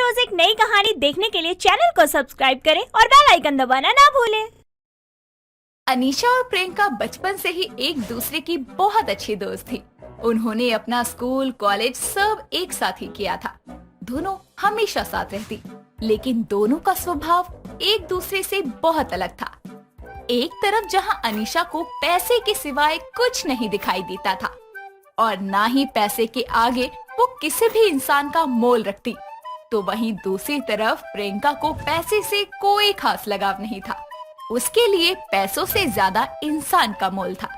रोज एक नई कहानी देखने के लिए चैनल को सब्सक्राइब करें और बेल आइकन दबाना ना भूलें। अनीशा और प्रियंका बचपन से ही एक दूसरे की बहुत अच्छी दोस्त थी। उन्होंने अपना स्कूल कॉलेज सब एक साथ ही किया था। दोनों हमेशा साथ रहती, लेकिन दोनों का स्वभाव एक दूसरे से बहुत अलग था। एक तरफ जहां अनीशा को पैसे के सिवाय कुछ नहीं दिखाई देता था और ना ही पैसे के आगे वो किसी भी इंसान का मोल रखती, तो वहीं दूसरी तरफ प्रियंका को पैसे से कोई खास लगाव नहीं था। उसके लिए पैसों से ज्यादा इंसान का मोल था।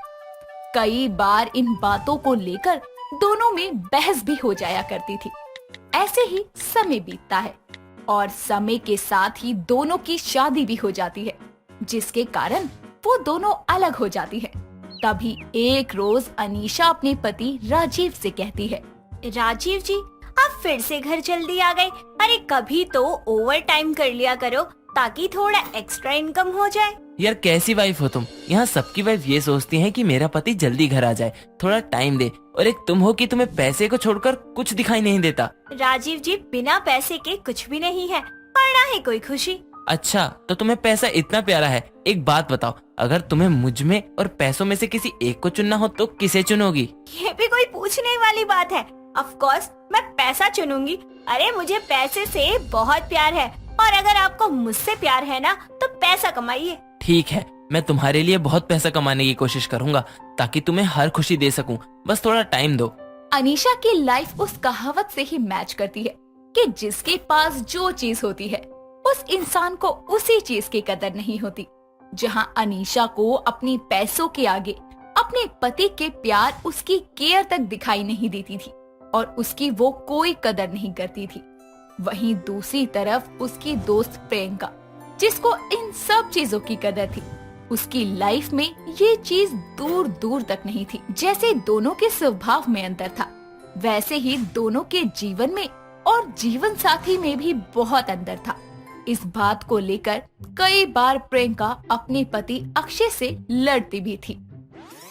कई बार इन बातों को लेकर दोनों में बहस भी हो जाया करती थी। ऐसे ही समय बीतता है और समय के साथ ही दोनों की शादी भी हो जाती है, जिसके कारण वो दोनों अलग हो जाती है। तभी एक रोज अनीशा अपने पति राजीव से कहती है, राजीव जी, आप फिर से घर जल्दी आ गए। अरे कभी तो ओवर टाइम कर लिया करो ताकि थोड़ा एक्स्ट्रा इनकम हो जाए। यार कैसी वाइफ हो तुम। यहाँ सबकी वाइफ ये सोचती हैं कि मेरा पति जल्दी घर आ जाए, थोड़ा टाइम दे, और एक तुम हो कि तुम्हें पैसे को छोड़कर कुछ दिखाई नहीं देता। राजीव जी, बिना पैसे के कुछ भी नहीं है, पर ना है कोई खुशी। अच्छा, तो तुम्हें पैसा इतना प्यारा है। एक बात बताओ, अगर तुम्हें मुझ में और पैसों में से किसी एक को चुनना हो तो किसे चुनोगी? ये भी कोई पूछने वाली बात है। ऑफ कोर्स मैं पैसा चुनूंगी। अरे मुझे पैसे से बहुत प्यार है, और अगर आपको मुझसे प्यार है ना तो पैसा कमाइए। ठीक है, मैं तुम्हारे लिए बहुत पैसा कमाने की कोशिश करूंगा ताकि तुम्हें हर खुशी दे सकूं। बस थोड़ा टाइम दो। अनीशा की लाइफ उस कहावत से ही मैच करती है कि जिसके पास जो चीज होती है उस इंसान को उसी चीज की कदर नहीं होती। जहां अनीशा को अपने पैसों के आगे अपने पति के प्यार, उसकी केयर तक दिखाई नहीं देती थी और उसकी वो कोई कदर नहीं करती थी, वहीं दूसरी तरफ उसकी दोस्त प्रियंका, जिसको इन सब चीजों की कदर थी, उसकी लाइफ में ये चीज दूर दूर तक नहीं थी। जैसे दोनों के स्वभाव में अंतर था, वैसे ही दोनों के जीवन में और जीवन साथी में भी बहुत अंतर था। इस बात को लेकर कई बार प्रियंका अपने पति अक्षय से लड़ती भी थी।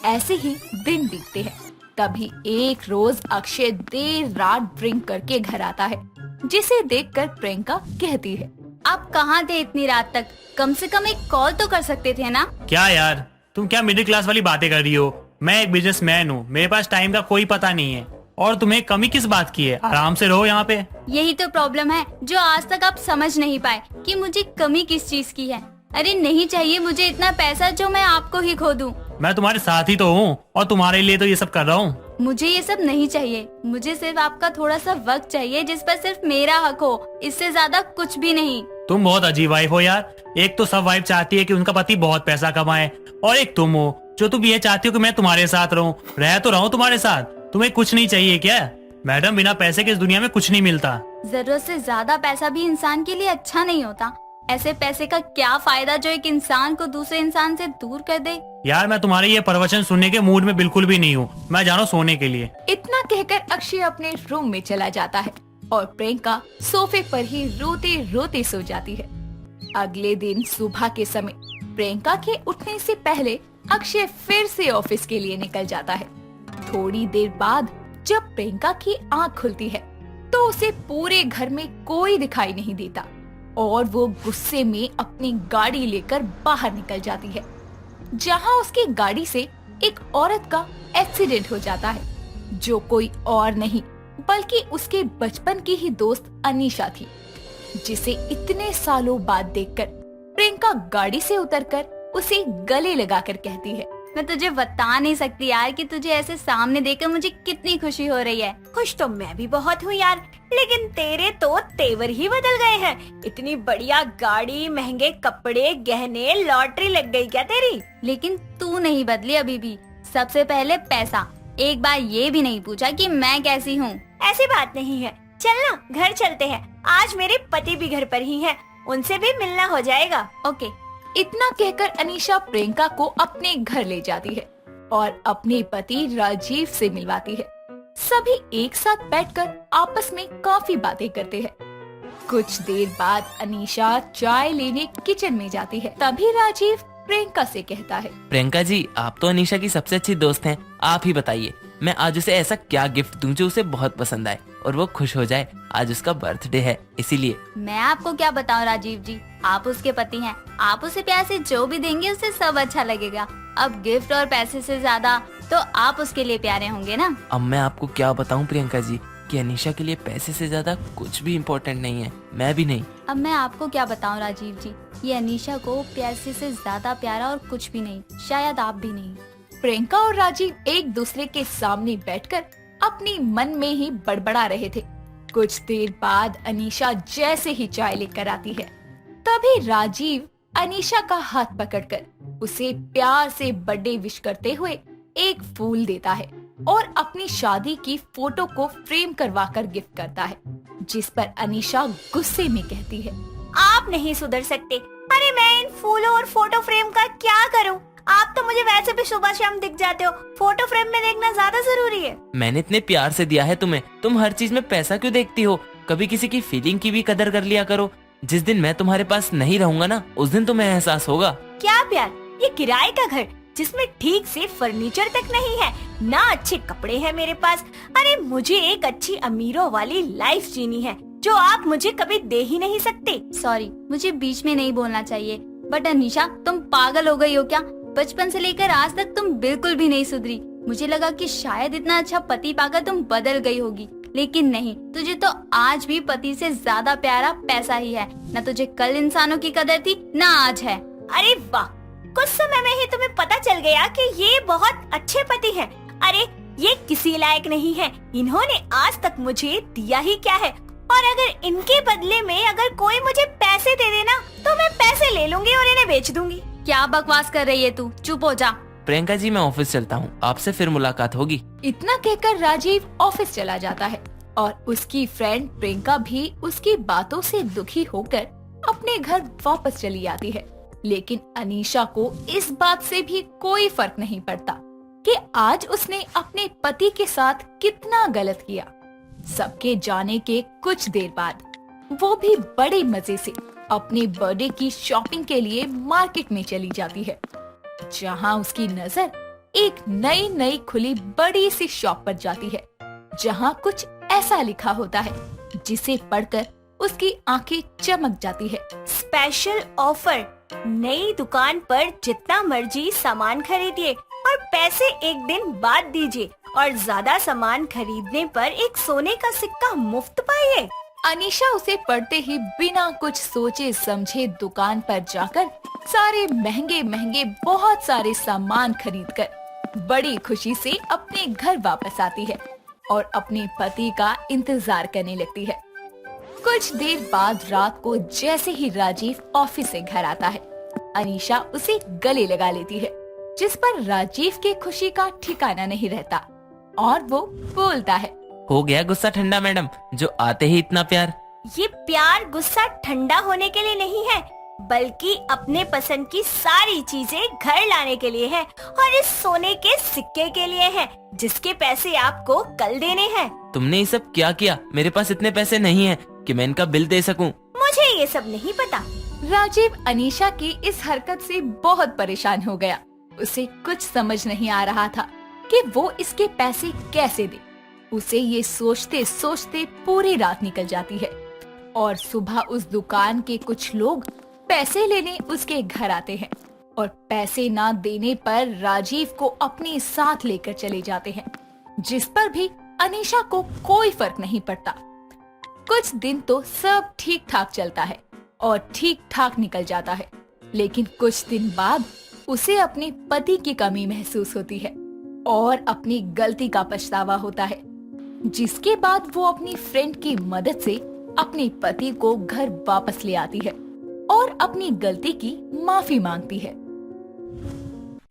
ऐसे ही दिन बीतते हैं। तभी एक रोज अक्षय देर रात ड्रिंक करके घर आता है, जिसे देखकर प्रियंका कहती है, आप कहाँ थे इतनी रात तक? कम से कम एक कॉल तो कर सकते थे ना। क्या यार, तुम क्या मिडिल क्लास वाली बातें कर रही हो? मैं एक बिजनेसमैन हूँ, मेरे पास टाइम का कोई पता नहीं है। और तुम्हें कमी किस बात की है? आराम से रहो यहाँ पे। यही तो प्रॉब्लम है जो आज तक आप समझ नहीं पाए कि मुझे कमी किस चीज की है। अरे नहीं चाहिए मुझे इतना पैसा जो मैं आपको ही खो दूं। मैं तुम्हारे साथ ही तो हूँ और तुम्हारे लिए तो ये सब कर रहा हूँ। मुझे ये सब नहीं चाहिए। मुझे सिर्फ आपका थोड़ा सा वक्त चाहिए जिस पर सिर्फ मेरा हक हो, इससे ज्यादा कुछ भी नहीं। तुम बहुत अजीब वाइफ हो यार। एक तो सब वाइफ चाहती है कि उनका पति बहुत पैसा कमाए, और एक तुम हो जो तुम ये चाहती हो कि मैं तुम्हारे साथ रहूं। रह तो रहा हूं तुम्हारे साथ। तुम्हें कुछ नहीं चाहिए क्या? मैडम, बिना पैसे के इस दुनिया में कुछ नहीं मिलता। जरूरत से ज्यादा पैसा भी इंसान के लिए अच्छा नहीं होता। ऐसे पैसे का क्या फायदा जो एक इंसान को दूसरे इंसान से दूर कर दे। यार, मैं तुम्हारे ये प्रवचन सुनने के मूड में बिल्कुल भी नहीं हूँ। मैं जा रहा हूँ सोने के लिए। इतना कहकर अक्षय अपने रूम में चला जाता है और प्रियंका सोफे पर ही रोते रोते सो जाती है। अगले दिन सुबह के समय प्रियंका के उठने से पहले अक्षय फिर से ऑफिस के लिए निकल जाता है। थोड़ी देर बाद जब प्रियंका की आंख खुलती है तो उसे पूरे घर में कोई दिखाई नहीं देता और वो गुस्से में अपनी गाड़ी लेकर बाहर निकल जाती है, जहां उसकी गाड़ी से एक औरत का एक्सीडेंट हो जाता है, जो कोई और नहीं बल्कि उसके बचपन की ही दोस्त अनीशा थी, जिसे इतने सालों बाद देखकर प्रियंका गाड़ी से उतरकर उसे गले लगाकर कहती है, मैं तुझे बता नहीं सकती यार कि तुझे ऐसे सामने देखकर मुझे कितनी खुशी हो रही है। खुश तो मैं भी बहुत हूँ यार, लेकिन तेरे तो तेवर ही बदल गए हैं। इतनी बढ़िया गाड़ी, महंगे कपड़े, गहने, लॉटरी लग गई क्या तेरी? लेकिन तू नहीं बदली अभी भी। सबसे पहले पैसा, एक बार ये भी नहीं पूछा कि मैं कैसी हूँ। ऐसी बात नहीं है, चल ना घर चलते हैं। आज मेरे पति भी घर पर ही है, उनसे भी मिलना हो जाएगा। ओके। इतना कहकर अनीशा प्रियंका को अपने घर ले जाती है और अपने पति राजीव से मिलवाती है। सभी एक साथ बैठकर आपस में काफी बातें करते हैं। कुछ देर बाद अनीशा चाय लेने किचन में जाती है। तभी राजीव प्रियंका से कहता है, प्रियंका जी, आप तो अनीशा की सबसे अच्छी दोस्त हैं। आप ही बताइए, मैं आज उसे ऐसा क्या गिफ्ट दूं जो उसे बहुत पसंद आए। और वो खुश हो जाए। आज उसका बर्थडे है इसीलिए। मैं आपको क्या बताऊं राजीव जी, आप उसके पति हैं। आप उसे प्यार से जो भी देंगे उसे सब अच्छा लगेगा। अब गिफ्ट और पैसे से ज्यादा तो आप उसके लिए प्यारे होंगे ना। अब मैं आपको क्या बताऊं प्रियंका जी कि अनीशा के लिए पैसे से ज्यादा कुछ भी इम्पोर्टेंट नहीं है, मैं भी नहीं। अब मैं आपको क्या बताऊं राजीव जी, ये अनीशा को पैसे से ज्यादा प्यारा और कुछ भी नहीं, शायद आप भी नहीं। प्रियंका और राजीव एक दूसरे के सामने बैठकर अपनी मन में ही बड़बड़ा रहे थे। कुछ देर बाद अनीशा जैसे ही चाय लेकर आती है, तभी राजीव अनीशा का हाथ पकड़कर उसे प्यार से बर्थडे विश करते हुए एक फूल देता है और अपनी शादी की फोटो को फ्रेम करवाकर गिफ्ट करता है, जिस पर अनीशा गुस्से में कहती है, आप नहीं सुधर सकते। अरे मैं इन फूलों और फोटो फ्रेम का क्या करूं? आप तो मुझे वैसे भी सुबह शाम दिख जाते हो, फोटो फ्रेम में देखना ज्यादा जरूरी है। मैंने इतने प्यार से दिया है तुम्हें, तुम हर चीज में पैसा क्यों देखती हो? कभी किसी की फीलिंग की भी कदर कर लिया करो। जिस दिन मैं तुम्हारे पास नहीं रहूंगा ना, उस दिन तुम्हें एहसास होगा। क्या प्यार? ये किराए का घर जिसमें ठीक से फर्नीचर तक नहीं है, ना अच्छे कपड़े हैं मेरे पास। अरे मुझे एक अच्छी अमीरों वाली लाइफ जीनी है जो आप मुझे कभी दे ही नहीं सकते। सॉरी, मुझे बीच में नहीं बोलना चाहिए, बट अनीशा तुम पागल हो गई हो क्या? बचपन से लेकर आज तक तुम बिल्कुल भी नहीं सुधरी। मुझे लगा कि शायद इतना अच्छा पति पाकर तुम बदल गई होगी, लेकिन नहीं, तुझे तो आज भी पति से ज्यादा प्यारा पैसा ही है। न तुझे कल इंसानों की कदर थी, न आज है। अरे वाह, कुछ समय में ही तुम्हें पता चल गया कि ये बहुत अच्छे पति हैं। अरे ये किसी लायक नहीं है, इन्होंने आज तक मुझे दिया ही क्या है। और अगर इनके बदले में अगर कोई मुझे पैसे दे देना तो मैं पैसे ले लूंगी और इन्हें बेच दूंगी। क्या बकवास कर रही है तू? चुप हो जा। प्रियंका जी मैं ऑफिस चलता हूँ, आपसे फिर मुलाकात होगी। इतना कहकर राजीव ऑफिस चला जाता है और उसकी फ्रेंड प्रियंका भी उसकी बातों से दुखी होकर अपने घर वापस चली आती है। लेकिन अनीशा को इस बात से भी कोई फर्क नहीं पड़ता कि आज उसने अपने पति के साथ कितना गलत किया। सबके जाने के कुछ देर बाद वो भी बड़े मजे से अपने बर्थडे की शॉपिंग के लिए मार्केट में चली जाती है, जहां उसकी नजर एक नई खुली बड़ी सी शॉप पर जाती है, जहां कुछ ऐसा लिखा होता है जिसे पढ़कर उसकी आंखें चमक जाती है। स्पेशल ऑफर, नई दुकान पर जितना मर्जी सामान खरीदिए और पैसे एक दिन बाद दीजिए और ज्यादा सामान खरीदने पर एक सोने का सिक्का मुफ्त पाइए। अनीशा उसे पढ़ते ही बिना कुछ सोचे समझे दुकान पर जाकर सारे महंगे बहुत सारे सामान खरीदकर बड़ी खुशी से अपने घर वापस आती है और अपने पति का इंतजार करने लगती है। कुछ देर बाद रात को जैसे ही राजीव ऑफिस से घर आता है, अनीशा उसे गले लगा लेती है, जिस पर राजीव के खुशी का ठिकाना नहीं रहता और वो बोलता है, हो गया गुस्सा ठंडा मैडम, जो आते ही इतना प्यार। ये प्यार गुस्सा ठंडा होने के लिए नहीं है, बल्कि अपने पसंद की सारी चीजें घर लाने के लिए है और इस सोने के सिक्के के लिए है जिसके पैसे आपको कल देने हैं। तुमने ये सब क्या किया? मेरे पास इतने पैसे नहीं हैं कि मैं इनका बिल दे सकूं। मुझे ये सब नहीं पता। राजीव अनीशा की इस हरकत से बहुत परेशान हो गया। उसे कुछ समझ नहीं आ रहा था कि वो इसके पैसे कैसे दे। उसे ये सोचते सोचते पूरी रात निकल जाती है और सुबह उस दुकान के कुछ लोग पैसे लेने उसके घर आते हैं और पैसे ना देने पर राजीव को अपने साथ लेकर चले जाते हैं, जिस पर भी अनीशा को कोई फर्क नहीं पड़ता। कुछ दिन तो सब ठीक ठाक चलता है और ठीक ठाक निकल जाता है, लेकिन कुछ दिन बाद उसे अपने पति की कमी महसूस होती है और अपनी गलती का पछतावा होता है, जिसके बाद वो अपनी फ्रेंड की मदद से अपने पति को घर वापस ले आती है और अपनी गलती की माफी मांगती है।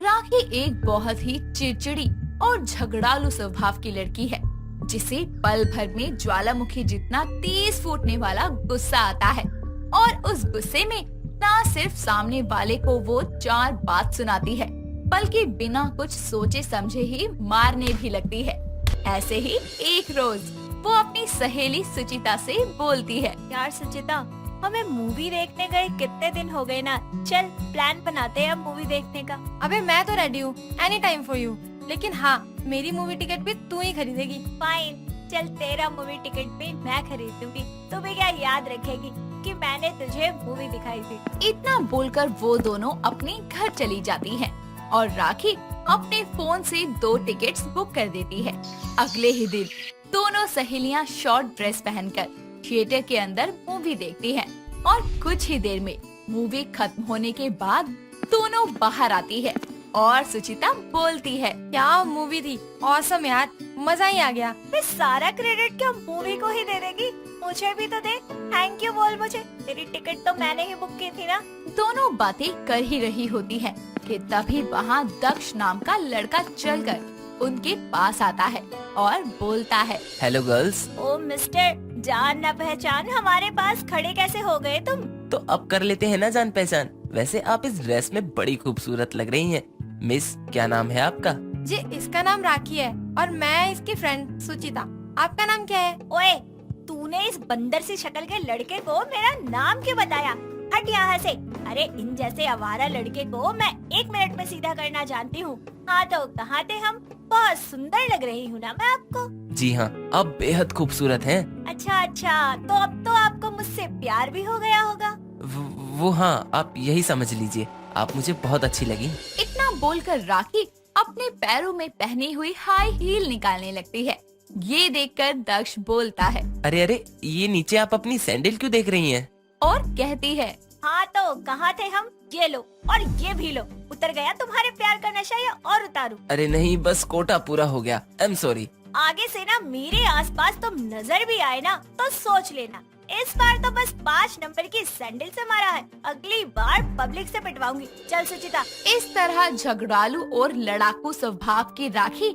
राखी एक बहुत ही चिड़चिड़ी और झगड़ालू स्वभाव की लड़की है, जिसे पल भर में ज्वालामुखी जितना तेज फूटने वाला गुस्सा आता है और उस गुस्से में न सिर्फ सामने वाले को वो 4 बात सुनाती है, बल्कि बिना कुछ सोचे समझे ही मारने भी लगती है। ऐसे ही एक रोज वो अपनी सहेली सुचिता से बोलती है, यार सुचिता, हमें मूवी देखने गए कितने दिन हो गए ना, चल प्लान बनाते हैं अब मूवी देखने का। अबे मैं तो रेडी हूँ, एनी टाइम फॉर यू। लेकिन हाँ, मेरी मूवी टिकट भी तू ही खरीदेगी। फाइन, चल तेरा मूवी टिकट भी मैं खरीदूंगी। तू भी क्या याद रखेगी कि मैंने तुझे मूवी दिखाई थी। इतना बोलकर वो दोनों अपने घर चली जाती हैं और राखी अपने फोन से 2 टिकट्स बुक कर देती है। अगले ही दिन दोनों सहेलियां शॉर्ट ड्रेस पहनकर थिएटर के अंदर मूवी देखती हैं और कुछ ही देर में मूवी खत्म होने के बाद दोनों बाहर आती है और सुचिता बोलती है, क्या मूवी थी, ऑसम यार, मजा ही आ गया। मैं सारा क्रेडिट क्या मूवी को ही दे देगी? मुझे भी तो दे, थैंक यू बोल मुझे। तेरी टिकट तो मैंने ही बुक की थी ना। दोनों बातें कर ही रही होती हैं कि तभी वहाँ दक्ष नाम का लड़का चलकर उनके पास आता है और बोलता है, हेलो गर्ल्स। ओ मिस्टर, जान न पहचान हमारे पास खड़े कैसे हो गए तुम? तो अब कर लेते हैं ना जान पहचान। वैसे आप इस ड्रेस में बड़ी खूबसूरत लग रही हैं। मिस, क्या नाम है आपका? जी, इसका नाम राखी है और मैं इसकी फ्रेंड सुचिता। आपका नाम क्या है? ओए, तूने इस बंदर सी शक्ल के लड़के को मेरा नाम क्यों बताया? हट यहाँ से। अरे इन जैसे आवारा लड़के को मैं 1 मिनट में सीधा करना जानती हूँ। हाँ तो कहाँ थे हम? बहुत सुंदर लग रही हूँ ना मैं आपको? जी हाँ, आप बेहद खूबसूरत हैं। अच्छा, तो अब तो आपको मुझसे प्यार भी हो गया होगा। वो हाँ, आप यही समझ लीजिए। आप मुझे बहुत अच्छी लगी। इतना बोलकर राखी अपने पैरों में पहनी हुई हाई हील निकालने लगती है। ये देखकर दक्ष बोलता है, अरे, ये नीचे आप अपनी सैंडल क्यों देख रही हैं? और कहती है, हाँ तो कहाँ थे हम? ये लो और ये भी लो। उतर गया तुम्हारे प्यार का नशा या और उतारूं? अरे नहीं, बस कोटा पूरा हो गया। I am sorry. आगे से ना मेरे आसपास तुम नजर भी आए ना तो सोच लेना। इस बार तो बस 5 नंबर की सैंडल से मारा है, अगली बार पब्लिक से पिटवाऊंगी। चल सुचिता। इस तरह झगड़ालू और लड़ाकू स्वभाव की राखी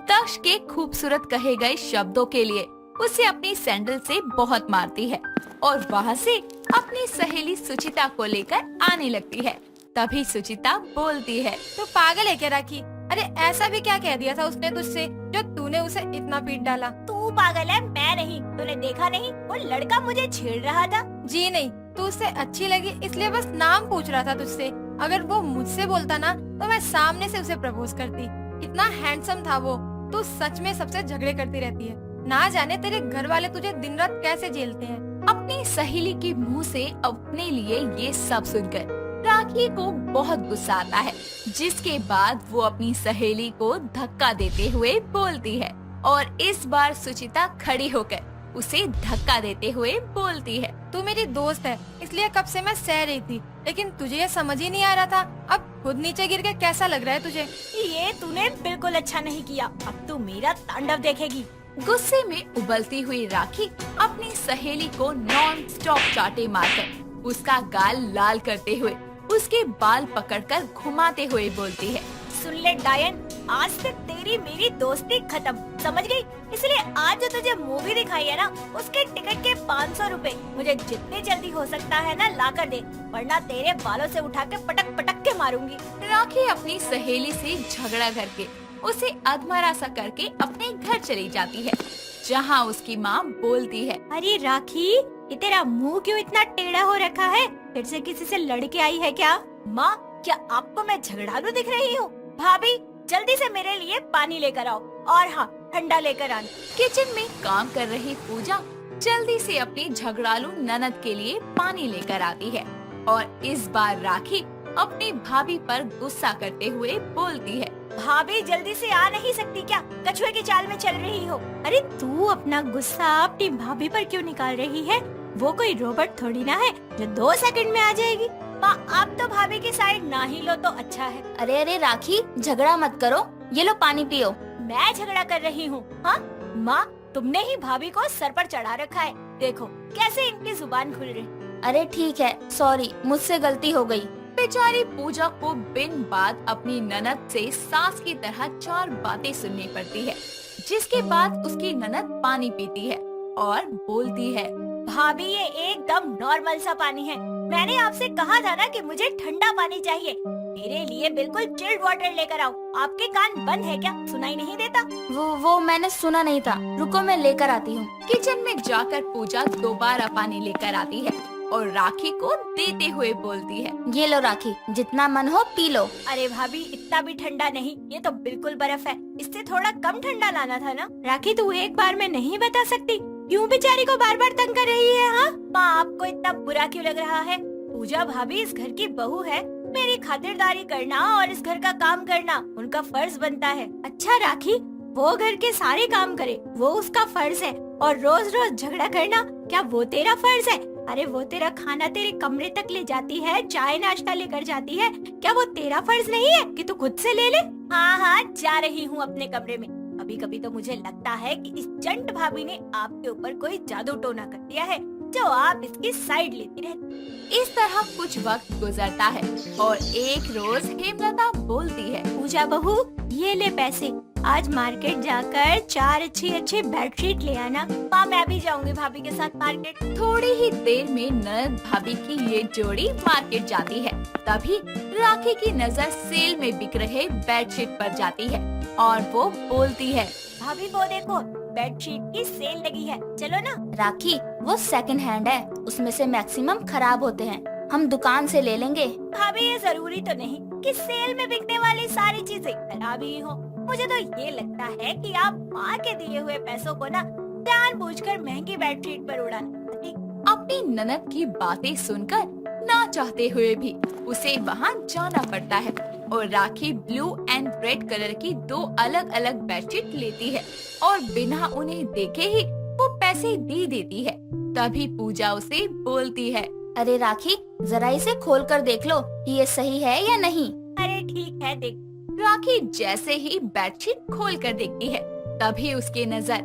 दक्ष के खूबसूरत कहे गए शब्दों के लिए उसे अपनी सैंडल से बहुत मारती है और वहाँ से अपनी सहेली सुचिता को लेकर आने लगती है। तभी सुचिता बोलती है, तू पागल है क्या राखी? अरे ऐसा भी क्या कह दिया था उसने तुझसे जो तूने उसे इतना पीट डाला? तू पागल है, मैं नहीं। तूने देखा नहीं, वो लड़का मुझे छेड़ रहा था। जी नहीं, तू उससे अच्छी लगी इसलिए बस नाम पूछ रहा था तुझसे। अगर वो मुझसे बोलता ना तो मैं सामने से उसे प्रपोज करती। इतना हैंडसम था वो। तू सच में सबसे झगड़े करती रहती है। ना जाने तेरे घर वाले तुझे दिन रात कैसे झेलते हैं। अपनी सहेली के मुंह से अपने लिए ये सब सुनकर राखी को बहुत गुस्सा आता है, जिसके बाद वो अपनी सहेली को धक्का देते हुए बोलती है और इस बार सुचिता खड़ी होकर उसे धक्का देते हुए बोलती है, तू मेरी दोस्त है इसलिए कब से मैं सह रही थी, लेकिन तुझे ये समझ ही नहीं आ रहा था। अब खुद नीचे गिर के कैसा लग रहा है तुझे? ये तूने बिल्कुल अच्छा नहीं किया। अब तू मेरा तांडव देखेगी। गुस्से में उबलती हुई राखी अपनी सहेली को नॉन स्टॉप चाटे मारकर उसका गाल लाल करते हुए उसके बाल पकड़कर घुमाते हुए बोलती है, सुन ले डायन, आज से तेरी मेरी दोस्ती खत्म, समझ गई? इसलिए आज जो तुझे मूवी दिखाई है ना, उसके टिकट के 500 रुपए मुझे जितनी जल्दी हो सकता है ना ला कर दे, वरना तेरे बालों से उठा के पटक पटक के मारूंगी। राखी अपनी सहेली से झगड़ा करके उसे अधमरा सा करके अपने घर चली जाती है, जहाँ उसकी माँ बोलती है, अरे राखी, ये तेरा मुंह क्यों इतना टेढ़ा हो रखा है? फिर से किसी से लड़के आई है क्या? माँ, क्या आपको मैं झगड़ालू दिख रही हूँ? भाभी, जल्दी से मेरे लिए पानी लेकर आओ और हाँ, ठंडा लेकर आना। किचन में काम कर रही पूजा जल्दी से अपनी झगड़ालू ननद के लिए पानी लेकर आती है और इस बार राखी अपनी भाभी पर गुस्सा करते हुए बोलती है, भाभी जल्दी से आ नहीं सकती क्या? कछुए की चाल में चल रही हो। अरे तू अपना गुस्सा अपनी भाभी पर क्यों निकाल रही है? वो कोई रोबोट थोड़ी ना है जो 2 सेकंड में आ जाएगी। माँ, आप तो भाभी की साइड ना ही लो तो अच्छा है। अरे राखी, झगड़ा मत करो, ये लो पानी पियो। मैं झगड़ा कर रही हूँ? हाँ माँ, तुमने ही भाभी को सर पर चढ़ा रखा है। देखो कैसे इनकी जुबान खुल रही। अरे ठीक है, सॉरी, मुझसे गलती हो गई। बेचारी पूजा को बिन बात अपनी ननद से सास की तरह 4 बातें सुननी पड़ती है, जिसके बाद उसकी ननद पानी पीती है और बोलती है, भाभी ये एकदम नॉर्मल सा पानी है। मैंने आपसे कहा था ना कि मुझे ठंडा पानी चाहिए। मेरे लिए बिल्कुल चिल्ड वाटर लेकर आओ। आपके कान बंद है क्या? सुनाई नहीं देता? वो मैंने सुना नहीं था, रुको मैं लेकर आती हूँ। किचन में जाकर पूजा दोबारा पानी लेकर आती है और राखी को देते हुए बोलती है। ये लो राखी, जितना मन हो पी लो। अरे भाभी, इतना भी ठंडा नहीं, ये तो बिल्कुल बर्फ है। इससे थोड़ा कम ठंडा लाना था ना। राखी, तू एक बार में नहीं बता सकती? क्यों बेचारी को बार बार तंग कर रही है? हाँ माँ, आपको इतना बुरा क्यों लग रहा है? पूजा भाभी इस घर की बहू है, मेरी खातिरदारी करना और इस घर का काम करना उनका फर्ज बनता है। अच्छा राखी, वो घर के सारे काम करे वो उसका फर्ज है, और रोज रोज झगड़ा करना क्या वो तेरा फर्ज है? अरे वो तेरा खाना तेरे कमरे तक ले जाती है, चाय नाश्ता लेकर जाती है, क्या वो तेरा फर्ज नहीं है कि तू खुद से ले ले? हाँ हाँ, जा रही हूँ अपने कमरे में। कभी कभी तो मुझे लगता है कि इस जंट भाभी ने आपके ऊपर कोई जादू टोना कर दिया है, जो आप इसकी साइड लेती रहती। इस तरह कुछ वक्त गुजरता है और एक रोज हेमलता बोलती है। पूजा बहू, ये ले पैसे, आज मार्केट जाकर 4 अच्छी बेडशीट ले आना। माँ, मैं भी जाऊंगी भाभी के साथ मार्केट। थोड़ी ही देर में ननद भाभी की ये जोड़ी मार्केट जाती है। तभी राखी की नजर सेल में बिक रहे बेडशीट पर जाती है और वो बोलती है। भाभी वो देखो, बेडशीट की सेल लगी है, चलो ना। राखी, वो सेकंड हैंड है, उसमें से मैक्सिमम खराब होते हैं, हम दुकान से ले लेंगे। भाभी, ये जरूरी तो नहीं कि सेल में बिकने वाली सारी चीजें खराब ही हो। मुझे तो ये लगता है कि आप माँ के दिए हुए पैसों को ना जानबूझकर महंगी बेडशीट पर उड़ाना। अपनी ननद की बातें सुनकर ना चाहते हुए भी उसे वहाँ जाना पड़ता है और राखी ब्लू एंड रेड कलर की 2 अलग अलग बेडशीट लेती है और बिना उन्हें देखे ही वो पैसे दे देती है। तभी पूजा उसे बोलती है। अरे राखी, जरा इसे खोल कर देख लो कि ये सही है या नहीं। अरे ठीक है, देख। राखी जैसे ही बेडशीट खोल कर देखती है, तभी उसकी नजर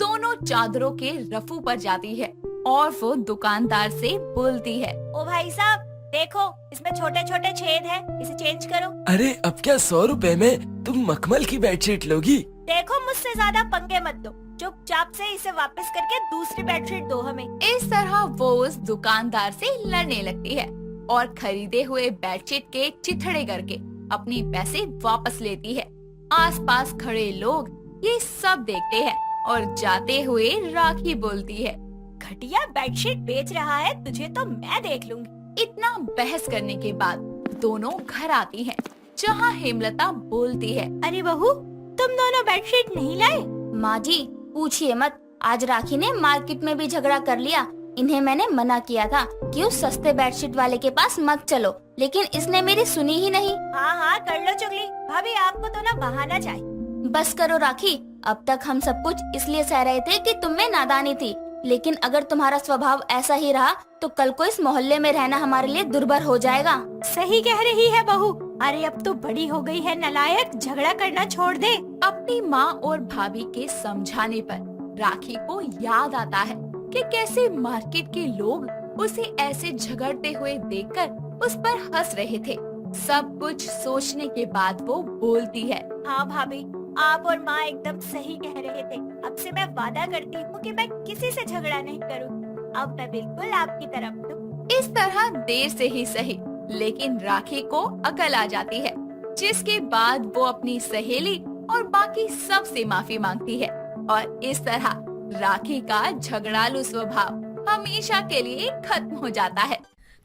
दोनों चादरों के रफू पर जाती है और वो दुकानदार से बोलती है। ओ भाई साहब, देखो इसमें छोटे छोटे छेद है, इसे चेंज करो। अरे अब क्या 100 रुपए में तुम मखमल की बेडशीट लोगी? देखो, मुझसे ज्यादा पंगे मत दो, चुपचाप से इसे वापस करके दूसरी बेडशीट दो हमें। इस तरह वो उस दुकानदार से लड़ने लगती है और खरीदे हुए बेडशीट के चिथड़े करके अपनी पैसे वापस लेती है। आसपास खड़े लोग ये सब देखते हैं और जाते हुए राखी बोलती है। घटिया बेडशीट बेच रहा है, तुझे तो मैं देख लूंगी। इतना बहस करने के बाद दोनों घर आती हैं, जहाँ हेमलता बोलती है। अरे बहू, तुम दोनों बेडशीट नहीं लाए? माँ जी, पूछिए मत, आज राखी ने मार्केट में भी झगड़ा कर लिया। इन्हें मैंने मना किया था कि उस सस्ते बेडशीट वाले के पास मत चलो, लेकिन इसने मेरी सुनी ही नहीं। हाँ हाँ, कर लो चुगली। भाभी, आपको तो ना बहाना चाहिए। बस करो राखी, अब तक हम सब कुछ इसलिए सह रहे थे कि तुम में नादानी थी, लेकिन अगर तुम्हारा स्वभाव ऐसा ही रहा तो कल को इस मोहल्ले में रहना हमारे लिए दुर्भर हो जाएगा। सही कह रही है बहू। अरे अब तो बड़ी हो गई है नालायक, झगड़ा करना छोड़ दे। अपनी माँ और भाभी के समझाने पर राखी को याद आता है कि कैसे मार्केट के लोग उसे ऐसे झगड़ते हुए देखकर उस पर हंस रहे थे। सब कुछ सोचने के बाद वो बोलती है। हाँ भाभी, आप और माँ एकदम सही कह रहे थे। अब से मैं वादा करती हूँ कि मैं किसी से झगड़ा नहीं करूँगी। अब मैं बिल्कुल आपकी तरफ हूँ। इस तरह देर से ही सही, लेकिन राखी को अकल आ जाती है, जिसके बाद वो अपनी सहेली और बाकी सब से माफी मांगती है और इस तरह राखी का झगड़ालू स्वभाव हमेशा के लिए खत्म हो जाता है।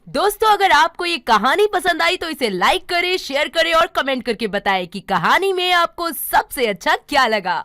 दोस्तों, अगर आपको ये कहानी पसंद आई तो इसे लाइक करें, शेयर करें और कमेंट करके बताएं कि कहानी में आपको सबसे अच्छा क्या लगा।